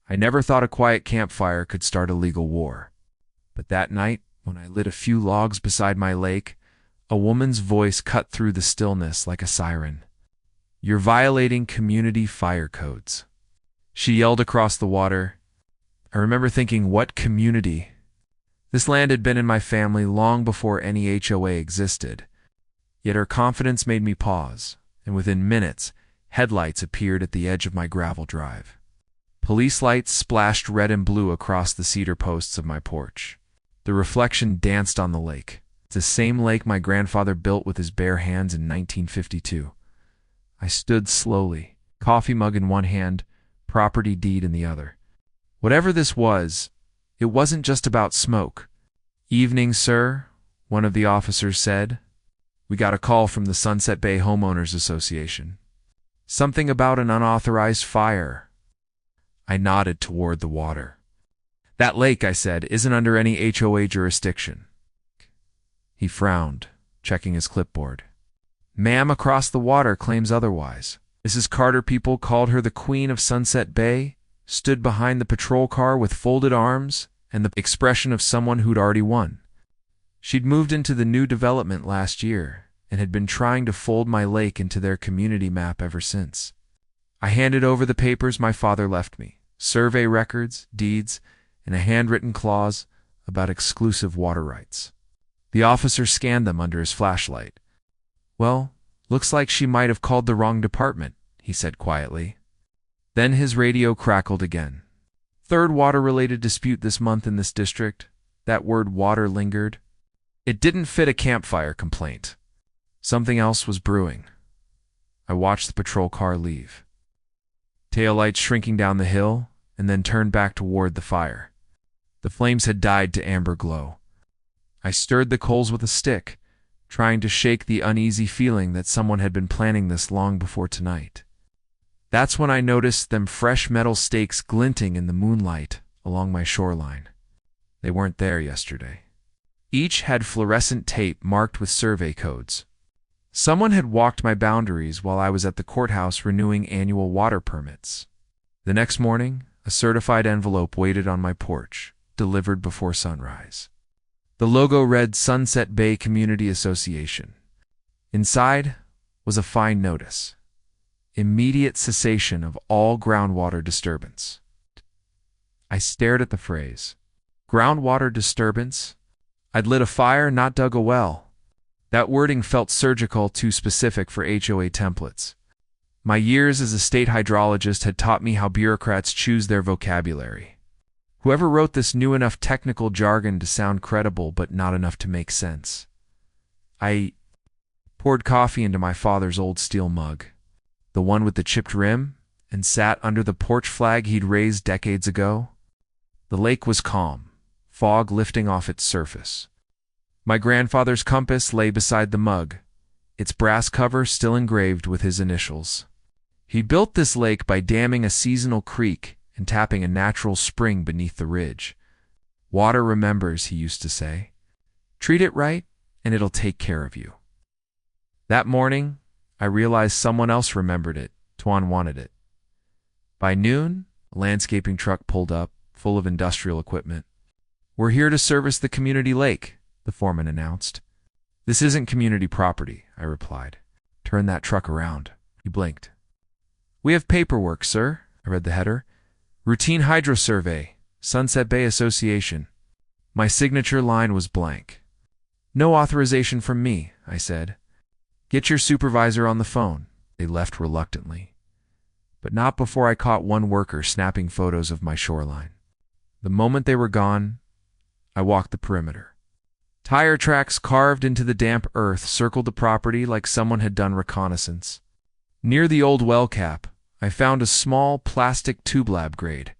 I never thought a quiet campfire could start a legal war. But that night, when I lit a few logs beside my lake, a woman's voice cut through the stillness like a siren. "You're violating community fire codes," she yelled across the water. I remember thinking, what community? This land had been in my family long before any HOA existed. Yet her confidence made me pause, and within minutes, headlights appeared at the edge of my gravel drive. Police lights splashed red and blue across the cedar posts of my porch. The reflection danced on the lake. It's the same lake my grandfather built with his bare hands in 1952. I stood slowly, coffee mug in one hand, property deed in the other. Whatever this was, it wasn't just about smoke. "Evening, sir," one of the officers said. "We got a call from the Sunset Bay Homeowners Association. Something about an unauthorized fire." I nodded toward the water. "That lake," I said, "isn't under any HOA jurisdiction." He frowned, checking his clipboard. "Ma'am across the water claims otherwise. Mrs. Carter people called her the Queen of Sunset Bay, stood behind the patrol car with folded arms and the expression of someone who'd already won. She'd moved into the new development last year and had been trying to fold my lake into their community map ever since." I handed over the papers my father left me, survey records, deeds, and a handwritten clause about exclusive water rights. The officer scanned them under his flashlight. "Well, looks like she might have called the wrong department," he said quietly. Then his radio crackled again. "Third water-related dispute this month in this district." That word water lingered. It didn't fit a campfire complaint. Something else was brewing. I watched the patrol car leave. Taillights shrinking down the hill, and then turned back toward the fire. The flames had died to amber glow. I stirred the coals with a stick, trying to shake the uneasy feeling that someone had been planning this long before tonight. That's when I noticed them fresh metal stakes glinting in the moonlight along my shoreline. They weren't there yesterday. Each had fluorescent tape marked with survey codes. Someone had walked my boundaries while I was at the courthouse renewing annual water permits. The next morning, a certified envelope waited on my porch, delivered before sunrise. The logo read Sunset Bay Community Association. Inside was a fine notice: immediate cessation of all groundwater disturbance. I stared at the phrase. Groundwater disturbance? I'd lit a fire, not dug a well. That wording felt surgical, too specific for HOA templates. My years as a state hydrologist had taught me how bureaucrats choose their vocabulary. Whoever wrote this knew enough technical jargon to sound credible, but not enough to make sense. I poured coffee into my father's old steel mug, the one with the chipped rim, and sat under the porch flag he'd raised decades ago. The lake was calm, fog lifting off its surface. My grandfather's compass lay beside the mug, its brass cover still engraved with his initials. He built this lake by damming a seasonal creek and tapping a natural spring beneath the ridge. "Water remembers," he used to say. "Treat it right, and it'll take care of you." That morning, I realized someone else remembered it. Tuan wanted it. By noon, a landscaping truck pulled up, full of industrial equipment. "We're here to service the community lake," the foreman announced. "This isn't community property," I replied. "Turn that truck around." He blinked. "We have paperwork, sir," I read the header. "Routine hydro survey, Sunset Bay Association." My signature line was blank. "No authorization from me," I said. "Get your supervisor on the phone." They left reluctantly, but not before I caught one worker snapping photos of my shoreline. The moment they were gone, I walked the perimeter. Tire tracks carved into the damp earth circled the property like someone had done reconnaissance. Near the old well cap, I found a small plastic tube lab grade,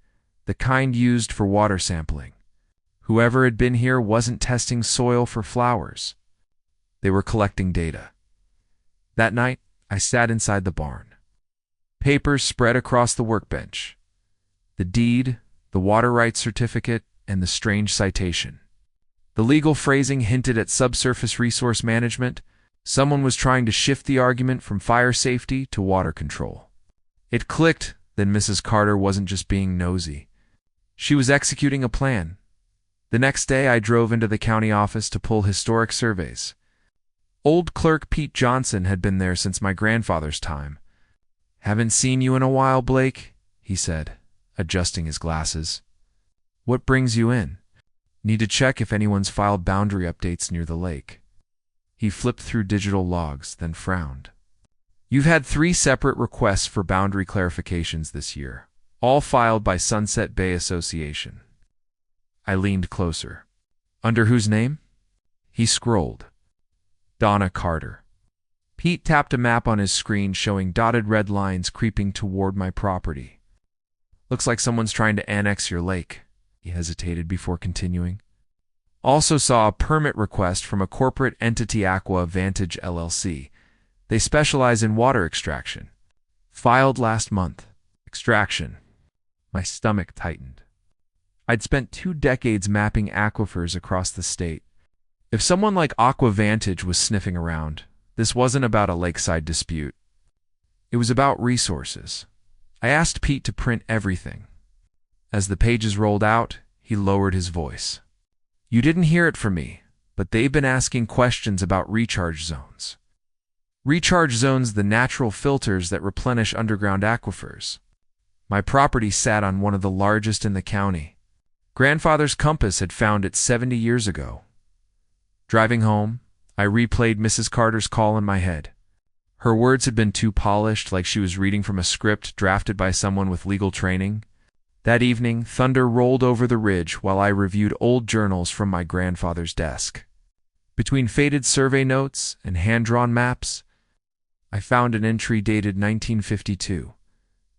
the kind used for water sampling. Whoever had been here wasn't testing soil for flowers. They were collecting data. That night, I sat inside the barn. Papers spread across the workbench. The deed, the water rights certificate, and the strange citation. The legal phrasing hinted at subsurface resource management. Someone was trying to shift the argument from fire safety to water control. It clicked that Mrs. Carter wasn't just being nosy. She was executing a plan. The next day, I drove into the county office to pull historic surveys. Old clerk Pete Johnson had been there since my grandfather's time. "Haven't seen you in a while, Blake," he said, adjusting his glasses. "What brings you in?" "Need to check if anyone's filed boundary updates near the lake." He flipped through digital logs, then frowned. "You've had 3 separate requests for boundary clarifications this year, all filed by Sunset Bay Association." I leaned closer. "Under whose name?" He scrolled. "Donna Carter." Pete tapped a map on his screen showing dotted red lines creeping toward my property. "Looks like someone's trying to annex your lake." He hesitated before continuing. "Also saw a permit request from a corporate entity, Aqua Vantage LLC. They specialize in water extraction. Filed last month." Extraction. My stomach tightened. I'd spent 2 decades mapping aquifers across the state. If someone like Aqua Vantage was sniffing around, this wasn't about a lakeside dispute. It was about resources. I asked Pete to print everything. As the pages rolled out, he lowered his voice. "You didn't hear it from me, but they've been asking questions about recharge zones. Recharge zones, the natural filters that replenish underground aquifers. My property sat on one of the largest in the county. Grandfather's compass had found it 70 years ago." Driving home, I replayed Mrs. Carter's call in my head. Her words had been too polished, like she was reading from a script drafted by someone with legal training. That evening, thunder rolled over the ridge while I reviewed old journals from my grandfather's desk. Between faded survey notes and hand-drawn maps, I found an entry dated 1952.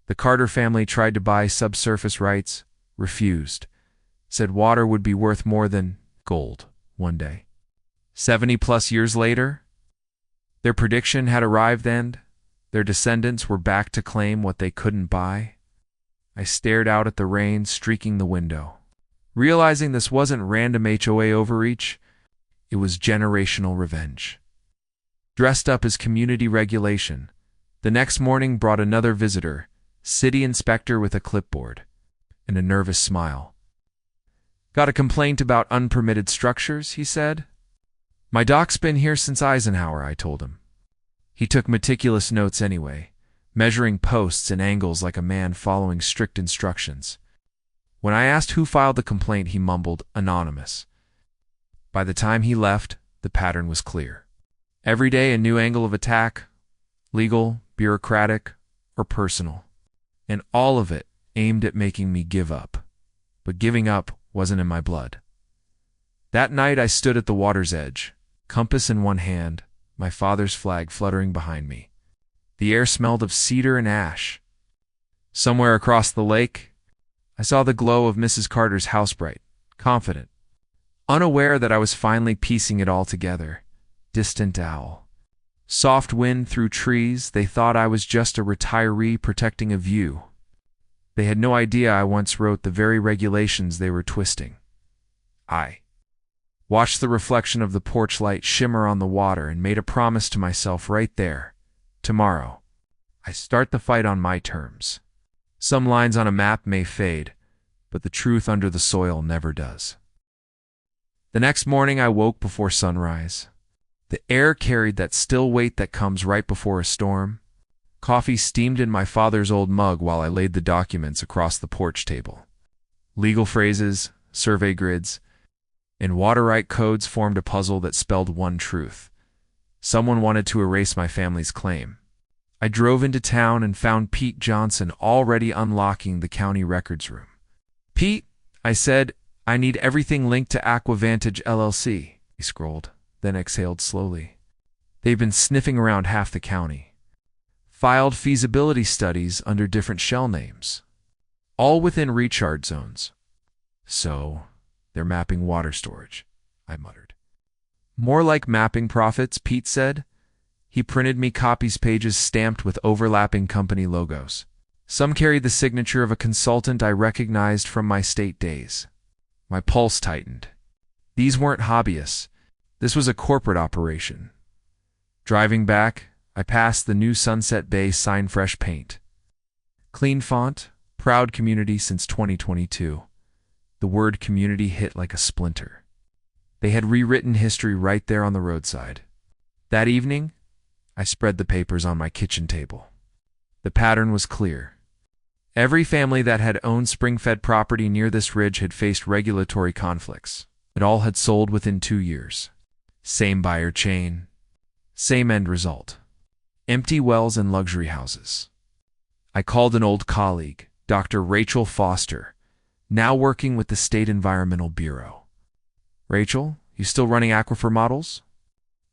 The Carter family tried to buy subsurface rights, refused. Said water would be worth more than gold one day. 70-plus years later, their prediction had arrived and their descendants were back to claim what they couldn't buy. I stared out at the rain streaking the window, realizing this wasn't random HOA overreach, it was generational revenge. Dressed up as community regulation, the next morning brought another visitor, city inspector with a clipboard and a nervous smile. "Got a complaint about unpermitted structures," he said. "My doc's been here since Eisenhower," I told him. He took meticulous notes anyway, measuring posts and angles like a man following strict instructions. When I asked who filed the complaint, he mumbled, "Anonymous." By the time he left, the pattern was clear. Every day a new angle of attack, legal, bureaucratic, or personal. And all of it aimed at making me give up. But giving up wasn't in my blood. That night I stood at the water's edge, compass in one hand, my father's flag fluttering behind me. The air smelled of cedar and ash. Somewhere across the lake, I saw the glow of Mrs. Carter's house bright, confident, unaware that I was finally piecing it all together. Distant owl. Soft wind through trees, they thought I was just a retiree protecting a view. They had no idea I once wrote the very regulations they were twisting. I watched the reflection of the porch light shimmer on the water and made a promise to myself right there. Tomorrow, I start the fight on my terms. Some lines on a map may fade, but the truth under the soil never does. The next morning I woke before sunrise. The air carried that still weight that comes right before a storm. Coffee steamed in my father's old mug while I laid the documents across the porch table. Legal phrases, survey grids, and water right codes formed a puzzle that spelled one truth. Someone wanted to erase my family's claim. I drove into town and found Pete Johnson already unlocking the county records room. "Pete," I said, "I need everything linked to Aqua Vantage LLC." He scrolled, then exhaled slowly. "They've been sniffing around half the county. Filed feasibility studies under different shell names. All within recharge zones. So, they're mapping water storage," I muttered. "More like mapping profits," Pete said. He printed me copies pages stamped with overlapping company logos. Some carried the signature of a consultant I recognized from my state days. My pulse tightened. These weren't hobbyists. This was a corporate operation. Driving back, I passed the new Sunset Bay sign, fresh paint. Clean font, proud community since 2022. The word community hit like a splinter. They had rewritten history right there on the roadside. That evening, I spread the papers on my kitchen table. The pattern was clear. Every family that had owned spring-fed property near this ridge had faced regulatory conflicts. It all had sold within 2 years. Same buyer chain, same end result. Empty wells and luxury houses. I called an old colleague, Dr. Rachel Foster, now working with the State Environmental Bureau. "Rachel, you still running aquifer models?"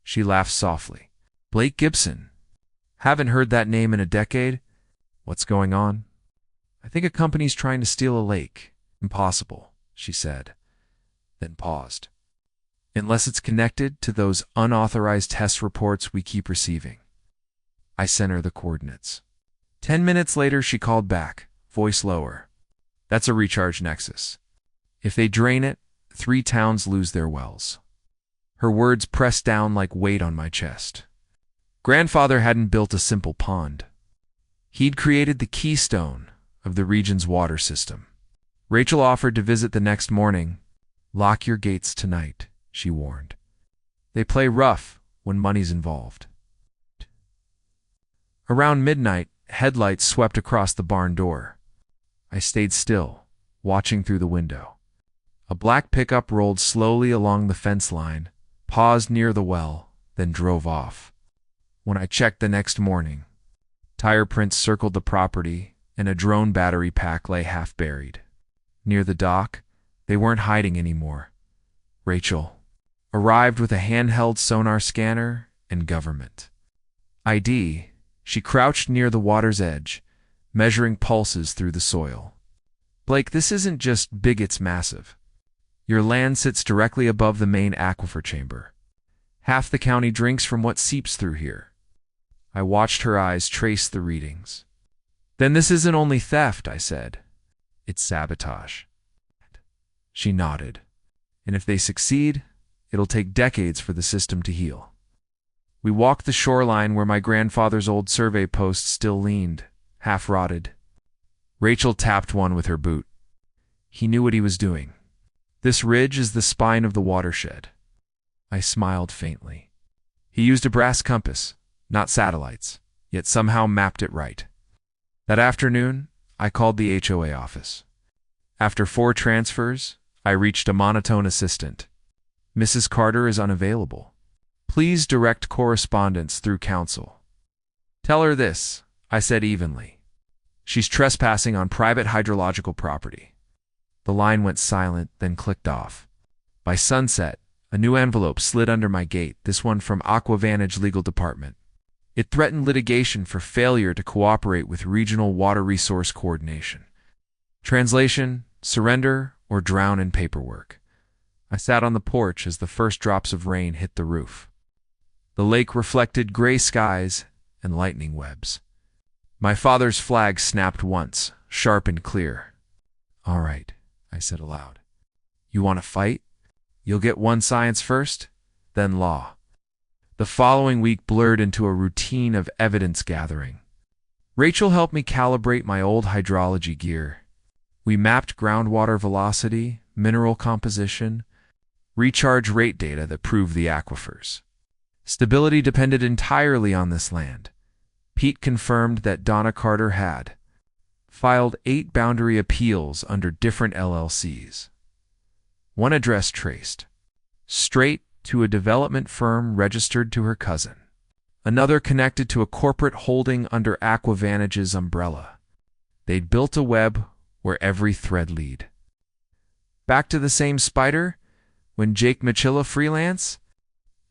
She laughed softly. "Blake Gibson. Haven't heard that name in a decade. What's going on?" "I think a company's trying to steal a lake." "Impossible," she said, then paused. "Unless it's connected to those unauthorized test reports we keep receiving." I sent her the coordinates. 10 minutes later, she called back, voice lower. "That's a recharge nexus. If they drain it, 3 towns lose their wells." Her words pressed down like weight on my chest. Grandfather hadn't built a simple pond. He'd created the keystone of the region's water system. Rachel offered to visit the next morning. "Lock your gates tonight," she warned. "They play rough when money's involved." Around midnight, headlights swept across the barn door. I stayed still, watching through the window. A black pickup rolled slowly along the fence line, paused near the well, then drove off. When I checked the next morning, tire prints circled the property, and a drone battery pack lay half buried. Near the dock, they weren't hiding anymore. Rachel arrived with a handheld sonar scanner and government ID. She crouched near the water's edge, measuring pulses through the soil. "Blake, this isn't just big, it's massive. Your land sits directly above the main aquifer chamber. Half the county drinks from what seeps through here." I watched her eyes trace the readings. "Then this isn't only theft," I said. "It's sabotage." She nodded. "And if they succeed, it'll take decades for the system to heal." We walked the shoreline where my grandfather's old survey post still leaned, half-rotted. Rachel tapped one with her boot. He knew what he was doing. "This ridge is the spine of the watershed." I smiled faintly. He used a brass compass, not satellites, yet somehow mapped it right. That afternoon, I called the HOA office. After 4 transfers, I reached a monotone assistant. "Mrs. Carter is unavailable. Please direct correspondence through counsel." "Tell her this," I said evenly. "She's trespassing on private hydrological property." The line went silent, then clicked off. By sunset, a new envelope slid under my gate, this one from AquaVantage Legal Department. It threatened litigation for failure to cooperate with Regional Water Resource Coordination. Translation: surrender or drown in paperwork. I sat on the porch as the first drops of rain hit the roof. The lake reflected gray skies and lightning webs. My father's flag snapped once, sharp and clear. "All right," I said aloud. "You want to fight? You'll get one science first, then law." The following week blurred into a routine of evidence gathering. Rachel helped me calibrate my old hydrology gear. We mapped groundwater velocity, mineral composition, recharge rate data that proved the aquifers. Stability depended entirely on this land. Pete confirmed that Donna Carter had filed 8 boundary appeals under different LLCs. One address traced straight to a development firm registered to her cousin. Another connected to a corporate holding under AquaVantage's umbrella. They'd built a web where every thread lead. Back to the same spider when Jake Machilla freelance?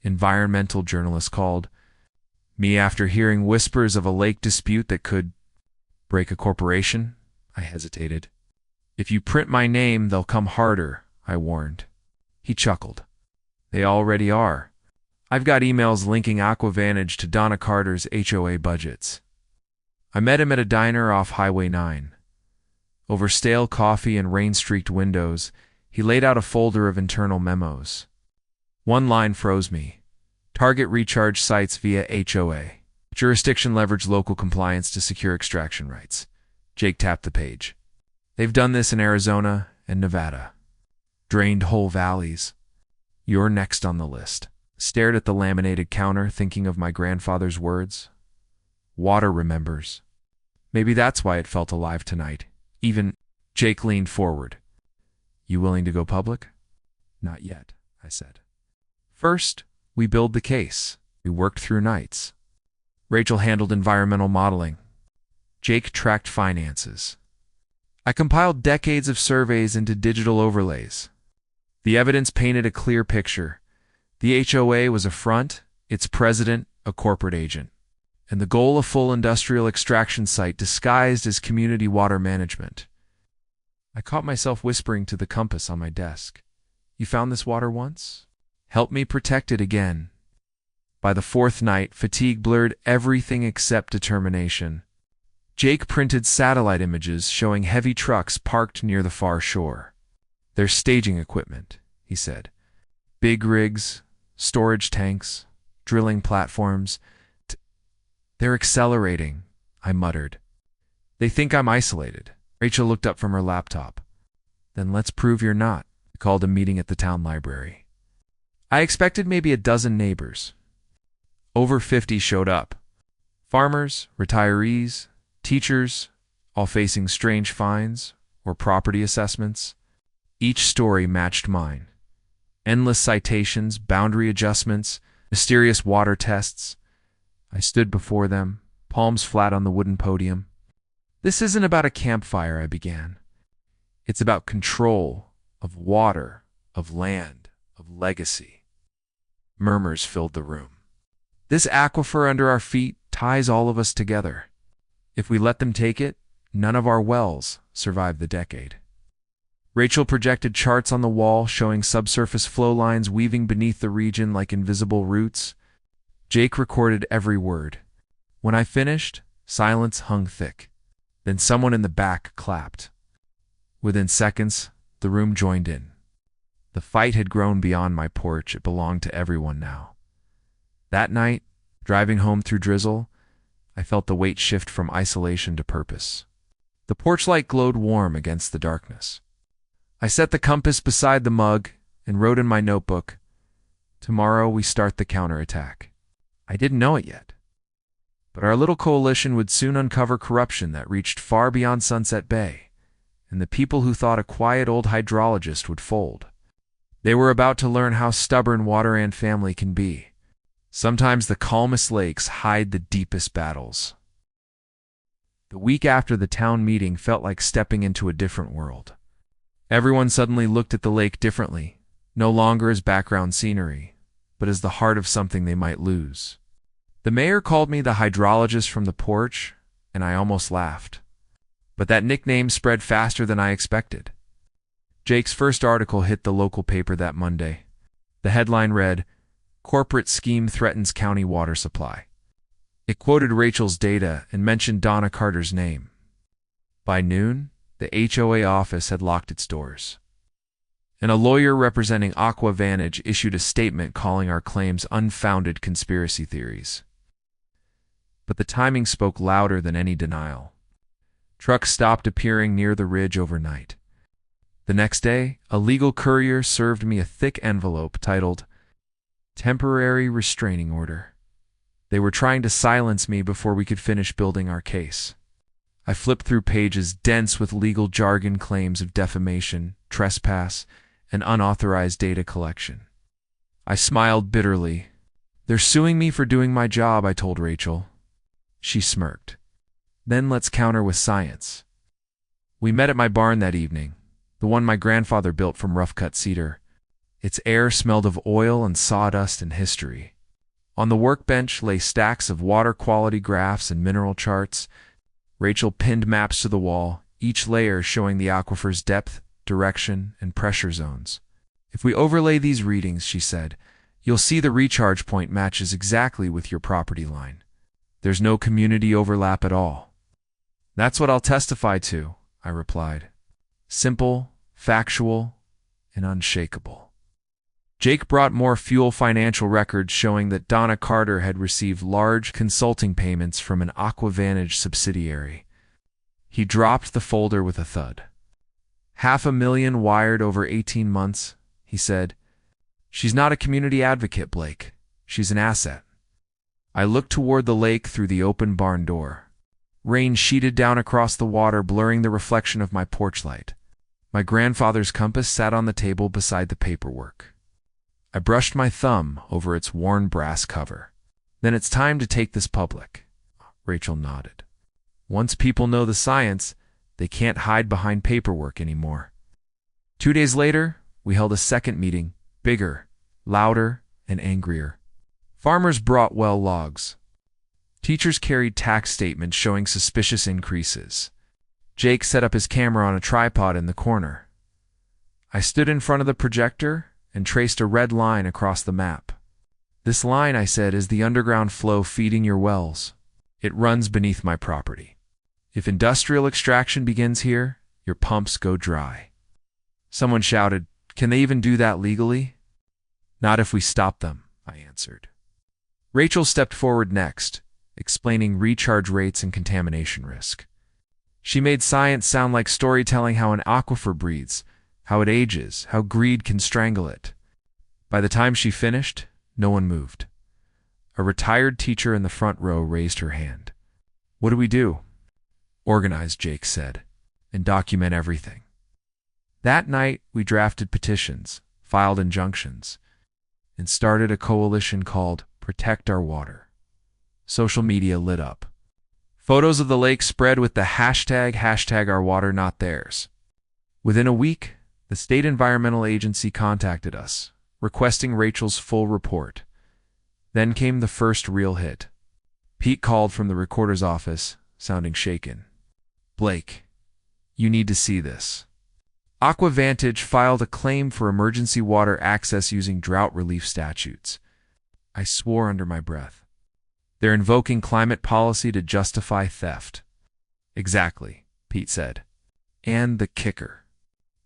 Environmental journalist called me after hearing whispers of a lake dispute that could break a corporation. I hesitated. "If you print my name, they'll come harder," I warned. He chuckled. "They already are. I've got emails linking AquaVantage to Donna Carter's HOA budgets." I met him at a diner off Highway 9. Over stale coffee and rain-streaked windows, he laid out a folder of internal memos. One line froze me. "Target recharge sites via HOA. Jurisdiction leverage local compliance to secure extraction rights." Jake tapped the page. "They've done this in Arizona and Nevada." drained whole valleys. You're next on the list. Stared at the laminated counter, thinking of my grandfather's words. Water remembers. Maybe that's why it felt alive tonight. Even Jake leaned forward. You willing to go public? Not yet, I said. First, we build the case. We worked through nights. Rachel handled environmental modeling. Jake tracked finances. I compiled decades of surveys into digital overlays. The evidence painted a clear picture. The HOA was a front, its president a corporate agent, and the goal a full industrial extraction site disguised as community water management. I caught myself whispering to the compass on my desk. You found this water once? Help me protect it again. By the fourth night, fatigue blurred everything except determination. Jake printed satellite images showing heavy trucks parked near the far shore. They're staging equipment, he said. Big rigs, storage tanks, drilling platforms. They're accelerating, I muttered. They think I'm isolated. Rachel looked up from her laptop. Then let's prove you're not. I called a meeting at the town library. I expected maybe a dozen neighbors. Over 50 showed up. Farmers, retirees, teachers, all facing strange fines or property assessments. Each story matched mine. Endless citations, boundary adjustments, mysterious water tests. I stood before them, palms flat on the wooden podium. This isn't about a campfire, I began. It's about control of water, of land, of legacy. Murmurs filled the room. This aquifer under our feet ties all of us together. If we let them take it, none of our wells survive the decade. Rachel projected charts on the wall showing subsurface flow lines weaving beneath the region like invisible roots. Jake recorded every word. When I finished, silence hung thick. Then someone in the back clapped. Within seconds, the room joined in. The fight had grown beyond my porch. It belonged to everyone now. That night, driving home through drizzle, I felt the weight shift from isolation to purpose. The porch light glowed warm against the darkness. I set the compass beside the mug and wrote in my notebook, "Tomorrow we start the counterattack." I didn't know it yet, but our little coalition would soon uncover corruption that reached far beyond Sunset Bay, and the people who thought a quiet old hydrologist would fold. They were about to learn how stubborn water and family can be. Sometimes the calmest lakes hide the deepest battles. The week after the town meeting felt like stepping into a different world. Everyone suddenly looked at the lake differently, no longer as background scenery, but as the heart of something they might lose. The mayor called me the hydrologist from the porch, and I almost laughed. But that nickname spread faster than I expected. Jake's first article hit the local paper that Monday. The headline read, "Corporate Scheme Threatens County Water Supply." It quoted Rachel's data and mentioned Donna Carter's name. By noon, the HOA office had locked its doors, and a lawyer representing AquaVantage issued a statement calling our claims unfounded conspiracy theories. But the timing spoke louder than any denial. Trucks stopped appearing near the ridge overnight. The next day, a legal courier served me a thick envelope titled "Temporary Restraining Order." They were trying to silence me before we could finish building our case. I flipped through pages dense with legal jargon, claims of defamation, trespass, and unauthorized data collection. I smiled bitterly. "They're suing me for doing my job," I told Rachel. She smirked. "Then let's counter with science." We met at my barn that evening, the one my grandfather built from rough-cut cedar. Its air smelled of oil and sawdust and history. On the workbench lay stacks of water quality graphs and mineral charts. Rachel pinned maps to the wall, each layer showing the aquifer's depth, direction, and pressure zones. "If we overlay these readings," she said, "you'll see the recharge point matches exactly with your property line. There's no community overlap at all." "That's what I'll testify to," I replied. Simple, factual, and unshakable. Jake brought more fuel financial records showing that Donna Carter had received large consulting payments from an AquaVantage subsidiary. He dropped the folder with a thud. 500,000 wired over 18 months, he said. She's not a community advocate, Blake. She's an asset. I looked toward the lake through the open barn door. Rain sheeted down across the water, blurring the reflection of my porch light. My grandfather's compass sat on the table beside the paperwork. I brushed my thumb over its worn brass cover. Then it's time to take this public. Rachel nodded. Once people know the science, they can't hide behind paperwork anymore. 2 days later, we held a second meeting, bigger, louder, and angrier. Farmers brought well logs. Teachers carried tax statements showing suspicious increases. Jake set up his camera on a tripod in the corner. I stood in front of the projector and traced a red line across the map. This line, I said, is the underground flow feeding your wells. It runs beneath my property. If industrial extraction begins here, your pumps go dry. Someone shouted, "Can they even do that legally?" "Not if we stop them," I answered. Rachel stepped forward next, explaining recharge rates and contamination risk. She made science sound like storytelling, how an aquifer breathes, how it ages, how greed can strangle it. By the time she finished, no one moved. A retired teacher in the front row raised her hand. "What do we do?" "Organize," Jake said, "and document everything." That night, we drafted petitions, filed injunctions, and started a coalition called Protect Our Water. Social media lit up. Photos of the lake spread with the hashtag #OurWaterNotTheirs. Within a week, the state environmental agency contacted us, requesting Rachel's full report. Then came the first real hit. Pete called from the recorder's office, sounding shaken. "Blake, you need to see this." AquaVantage filed a claim for emergency water access using drought relief statutes. I swore under my breath. They're invoking climate policy to justify theft. "Exactly," Pete said. "And the kicker.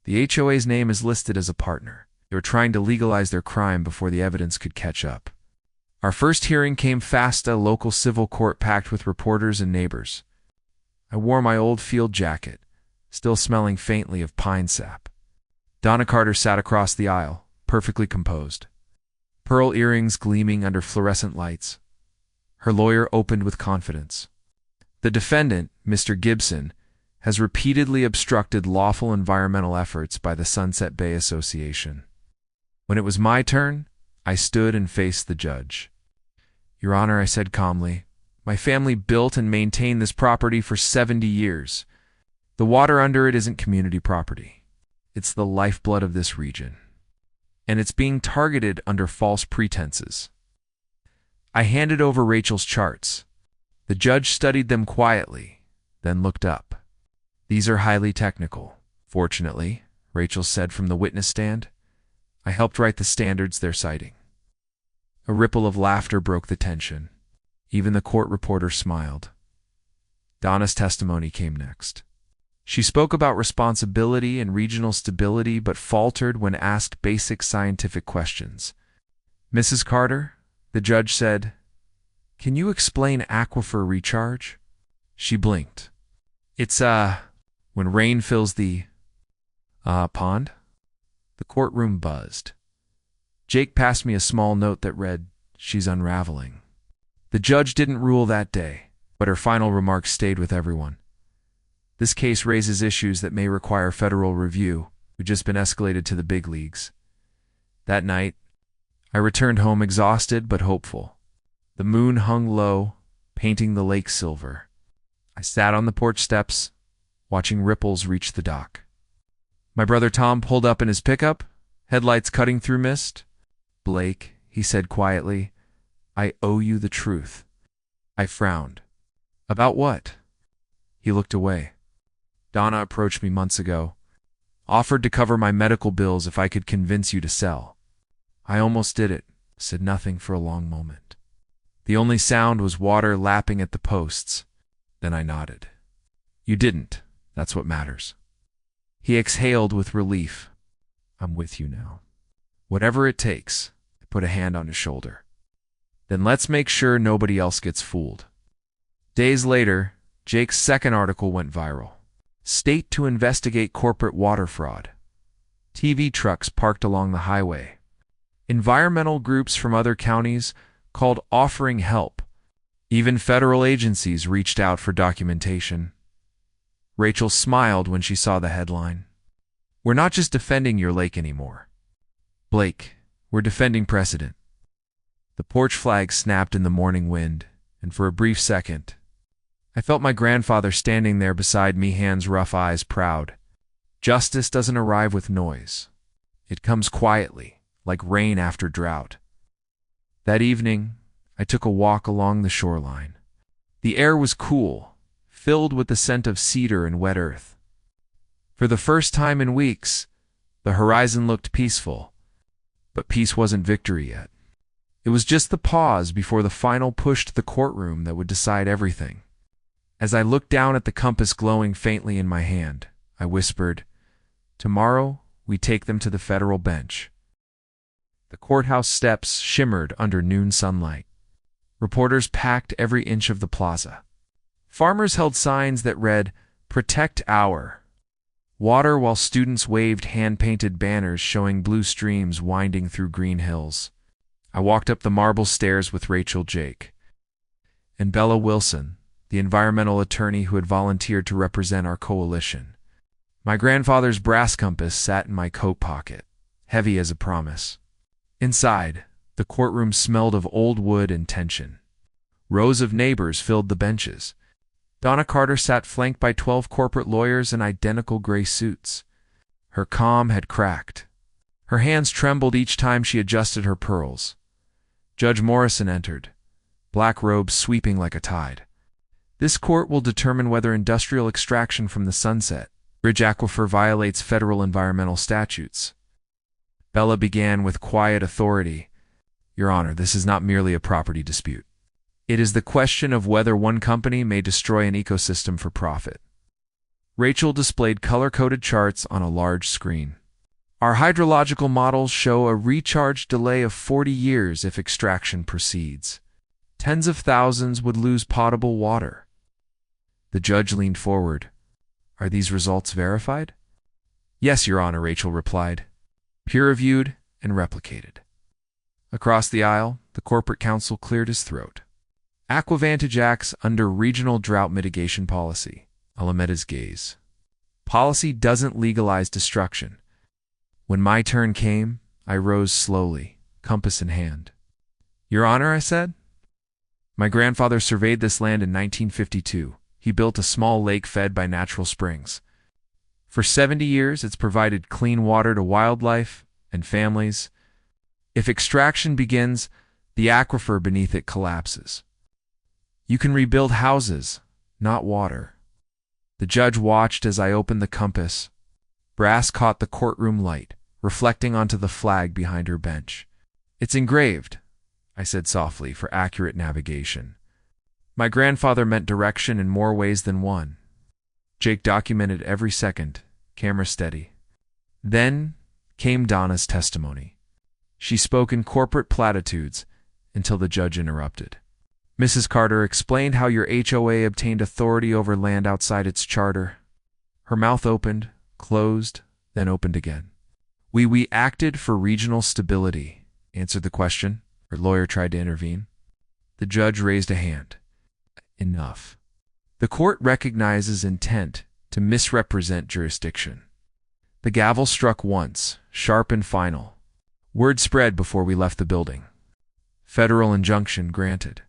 The HOA's name is listed as a partner. They were trying to legalize their crime before the evidence could catch up." Our first hearing came fast, a local civil court packed with reporters and neighbors. I wore my old field jacket, still smelling faintly of pine sap. Donna Carter sat across the aisle, perfectly composed. Pearl earrings gleaming under fluorescent lights. Her lawyer opened with confidence. "The defendant, Mr. Gibson, has repeatedly obstructed lawful environmental efforts by the Sunset Bay Association." When it was my turn, I stood and faced the judge. "Your Honor," I said calmly, "my family built and maintained this property for 70 years. The water under it isn't community property. It's the lifeblood of this region. And it's being targeted under false pretenses." I handed over Rachel's charts. The judge studied them quietly, then looked up. "These are highly technical. Fortunately," Rachel said from the witness stand, "I helped write the standards they're citing." A ripple of laughter broke the tension. Even the court reporter smiled. Donna's testimony came next. She spoke about responsibility and regional stability, but faltered when asked basic scientific questions. "Mrs. Carter," the judge said, "can you explain aquifer recharge?" She blinked. "It's, when rain fills the, pond?" The courtroom buzzed. Jake passed me a small note that read, "She's unraveling." The judge didn't rule that day, but her final remarks stayed with everyone. "This case raises issues that may require federal review. We've just been escalated to the big leagues." That night, I returned home exhausted but hopeful. The moon hung low, painting the lake silver. I sat on the porch steps, watching ripples reach the dock. My brother Tom pulled up in his pickup, headlights cutting through mist. "Blake," he said quietly, "I owe you the truth." I frowned. "About what?" He looked away. "Donna approached me months ago, offered to cover my medical bills if I could convince you to sell." I almost did it, said nothing for a long moment. The only sound was water lapping at the posts. Then I nodded. "You didn't. That's what matters." He exhaled with relief. "I'm with you now. Whatever it takes." I put a hand on his shoulder. "Then let's make sure nobody else gets fooled." Days later, Jake's second article went viral. State to investigate corporate water fraud. TV trucks parked along the highway. Environmental groups from other counties called offering help. Even federal agencies reached out for documentation. Rachel smiled when she saw the headline. We're not just defending your lake anymore, Blake, we're defending precedent. The porch flag snapped in the morning wind, and for a brief second, I felt my grandfather standing there beside me, hands rough, eyes proud. Justice doesn't arrive with noise. It comes quietly, like rain after drought. That evening, I took a walk along the shoreline. The air was cool, filled with the scent of cedar and wet earth. For the first time in weeks, the horizon looked peaceful, but peace wasn't victory yet. It was just the pause before the final push to the courtroom that would decide everything. As I looked down at the compass glowing faintly in my hand, I whispered, "Tomorrow, we take them to the federal bench." The courthouse steps shimmered under noon sunlight. Reporters packed every inch of the plaza. Farmers held signs that read, "Protect our water," while students waved hand-painted banners showing blue streams winding through green hills. I walked up the marble stairs with Rachel, Jake, and Bella Wilson, the environmental attorney who had volunteered to represent our coalition. My grandfather's brass compass sat in my coat pocket, heavy as a promise. Inside, the courtroom smelled of old wood and tension. Rows of neighbors filled the benches. Donna Carter sat flanked by 12 corporate lawyers in identical gray suits. Her calm had cracked. Her hands trembled each time she adjusted her pearls. Judge Morrison entered, black robes sweeping like a tide. This court will determine whether industrial extraction from the Sunset Bridge aquifer violates federal environmental statutes. Bella began with quiet authority. Your Honor, this is not merely a property dispute. It is the question of whether one company may destroy an ecosystem for profit. Rachel displayed color-coded charts on a large screen. Our hydrological models show a recharge delay of 40 years if extraction proceeds. Tens of thousands would lose potable water. The judge leaned forward. Are these results verified? Yes, Your Honor, Rachel replied. Peer-reviewed and replicated. Across the aisle, the corporate counsel cleared his throat. Aquavantage acts under regional drought mitigation policy. Alameda's gaze. Policy doesn't legalize destruction. When my turn came, I rose slowly, compass in hand. Your Honor, I said. My grandfather surveyed this land in 1952. He built a small lake fed by natural springs. For 70 years, it's provided clean water to wildlife and families. If extraction begins, the aquifer beneath it collapses. You can rebuild houses, not water. The judge watched as I opened the compass. Brass caught the courtroom light, reflecting onto the flag behind her bench. It's engraved, I said softly, for accurate navigation. My grandfather meant direction in more ways than one. Jake documented every second, camera steady. Then came Donna's testimony. She spoke in corporate platitudes until the judge interrupted. Mrs. Carter explained how your HOA obtained authority over land outside its charter. Her mouth opened, closed, then opened again. We acted for regional stability, answered the question. Her lawyer tried to intervene. The judge raised a hand. Enough. The court recognizes intent to misrepresent jurisdiction. The gavel struck once, sharp and final. Word spread before we left the building. Federal injunction granted.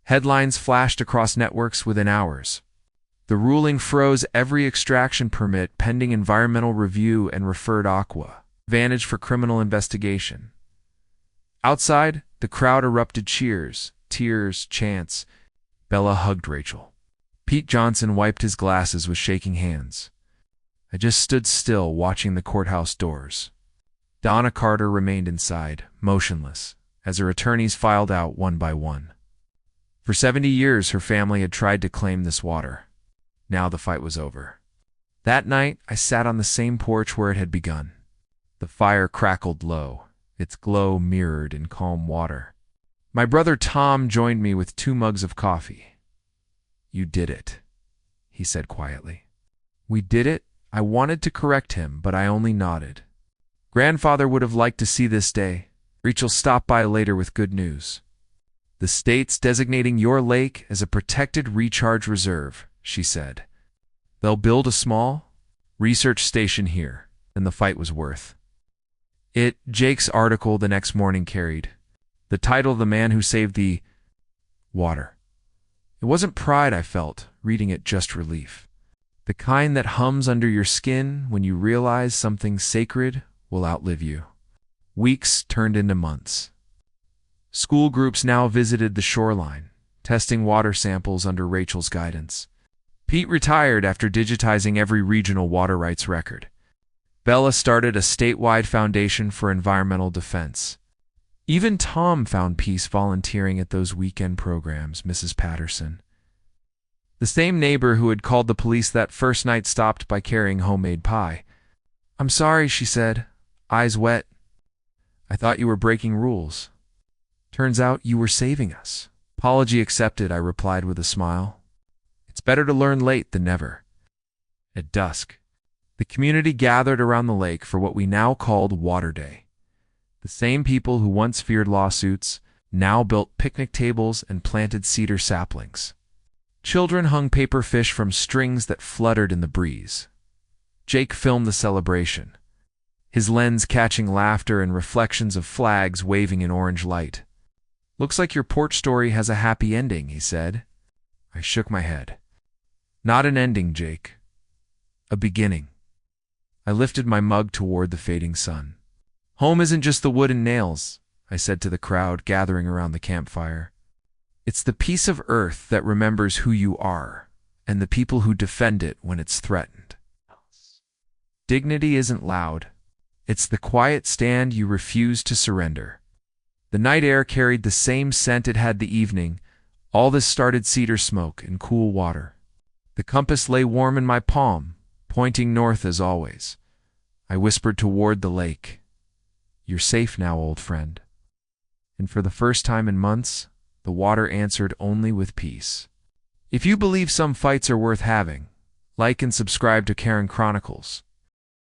Headlines flashed across networks within hours. The ruling froze every extraction permit pending environmental review and referred Aqua Vantage for criminal investigation. Outside, the crowd erupted cheers, tears, chants. Bella hugged Rachel. Pete Johnson wiped his glasses with shaking hands. I just stood still, watching the courthouse doors. Donna Carter remained inside, motionless, as her attorneys filed out one by one. For 70 years, her family had tried to claim this water. Now the fight was over. That night, I sat on the same porch where it had begun. The fire crackled low, its glow mirrored in calm water. My brother Tom joined me with 2 mugs of coffee. You did it, he said quietly. We did it. I wanted to correct him, but I only nodded. Grandfather would have liked to see this day. Rachel stopped by later with good news. The state's designating your lake as a protected recharge reserve, she said. They'll build a small research station here, and the fight was worth it. Jake's article the next morning carried the title "The Man Who Saved the Water." It wasn't pride I felt, reading it, just relief. The kind that hums under your skin when you realize something sacred will outlive you. Weeks turned into months. School groups now visited the shoreline, testing water samples under Rachel's guidance. Pete retired after digitizing every regional water rights record. Bella started a statewide foundation for environmental defense. Even Tom found peace volunteering at those weekend programs, Mrs. Patterson. The same neighbor who had called the police that first night stopped by carrying homemade pie. "I'm sorry," she said, eyes wet. "I thought you were breaking rules. Turns out you were saving us." "Apology accepted," I replied with a smile. "It's better to learn late than never." At dusk, the community gathered around the lake for what we now called Water Day. The same people who once feared lawsuits now built picnic tables and planted cedar saplings. Children hung paper fish from strings that fluttered in the breeze. Jake filmed the celebration, his lens catching laughter and reflections of flags waving in orange light. "Looks like your porch story has a happy ending," he said. I shook my head. "Not an ending, Jake. A beginning." I lifted my mug toward the fading sun. "Home isn't just the wood and nails," I said to the crowd gathering around the campfire. "It's the piece of earth that remembers who you are, and the people who defend it when it's threatened." Dignity isn't loud. It's the quiet stand you refuse to surrender. The night air carried the same scent it had the evening. All this started cedar smoke and cool water. The compass lay warm in my palm, pointing north as always. I whispered toward the lake. "You're safe now, old friend." And for the first time in months, the water answered only with peace. If you believe some fights are worth having, like and subscribe to Karen Chronicles.